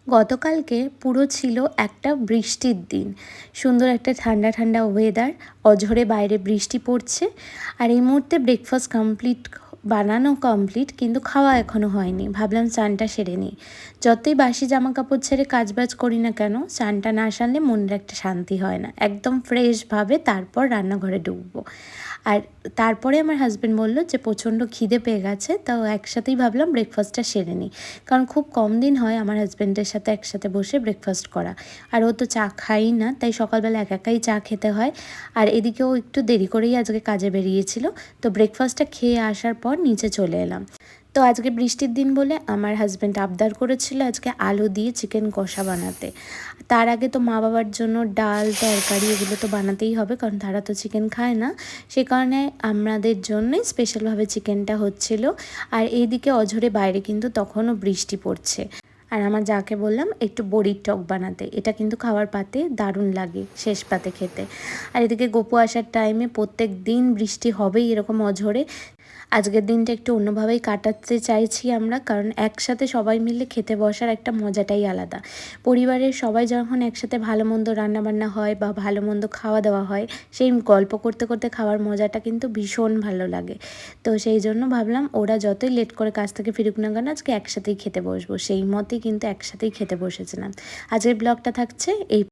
গতকালকে পুরো ছিল একটা বৃষ্টির দিন। সুন্দর একটা ঠান্ডা ঠান্ডা ওয়েদার, অঝোরে বাইরে বৃষ্টি পড়ছে। আর এই মুহূর্তে ব্রেকফাস্ট বানানো কমপ্লিট, কিন্তু খাওয়া এখনও হয়নি। ভাবলাম স্নানটা সেরে নিই। যতই বাসি জামা কাপড় ছেড়ে কাজবাজ করি না কেন, স্নানটা না সারলে মনের একটা শান্তি হয় না। একদম ফ্রেশভাবে তারপর রান্নাঘরে ঢুকবো। আর তারপরে আমার হাজব্যান্ড বলল যে প্রচণ্ড খিদে পেয়ে গেছে, তাও একসাথেই ভাবলাম ব্রেকফাস্টটা সেরে নিই। কারণ খুব কম দিন হয় আমার হাজব্যান্ডের সাথে একসাথে বসে ব্রেকফাস্ট করা। আর ও তো চা খাই না, তাই সকালবেলা একাই চা খেতে হয়। আর এদিকেও একটু দেরি করেই আজকে কাজে বেরিয়েছিল, তো ব্রেকফাস্টটা খেয়ে আসার পর নিচে চলে এলাম। তো আজকে বৃষ্টির দিন বলে আমার হাজব্যান্ড আবদার করেছিল আজকে আলু দিয়ে চিকেন কষা বানাতে। তার আগে তো মা বাবার জন্য ডাল তরকারি এগুলো তো বানাতেই হবে, কারণ তারা তো চিকেন খায় না। সে কারণে আমাদের জন্যই স্পেশালভাবে চিকেনটা হচ্ছিল। আর এইদিকে অঝোরে বাইরে কিন্তু তখনও বৃষ্টি পড়ছে। আর আমার যাকে বললাম একটু বড়ির টক বানাতে, এটা কিন্তু খাওয়ার পাতে দারুণ লাগে শেষ পাতে খেতে। আর এদিকে গপু আসার টাইমে প্রত্যেক দিন বৃষ্টি হবেই এরকম অঝোরে। আজকের দিনটা একটু অন্যভাবেই কাটাতে চাইছি আমরা, কারণ একসাথে সবাই মিলে খেতে বসার একটা মজাটাই আলাদা। পরিবারের সবাই যখন একসাথে ভালো মন্দ রান্নাবান্না হয় বা ভালো মন্দ খাওয়া দাওয়া হয়, সেই গল্প করতে করতে খাওয়ার মজাটা কিন্তু ভীষণ ভালো লাগে। তো সেই জন্য ভাবলাম ওরা যতই লেট করে কাজ থেকে ফিরুক না কেন, আজকে একসাথেই খেতে বসবো। সেই মতেই কিন্তু একসাথেই খেতে বসেছিলাম। আজকের ব্লগটা থাকছে এই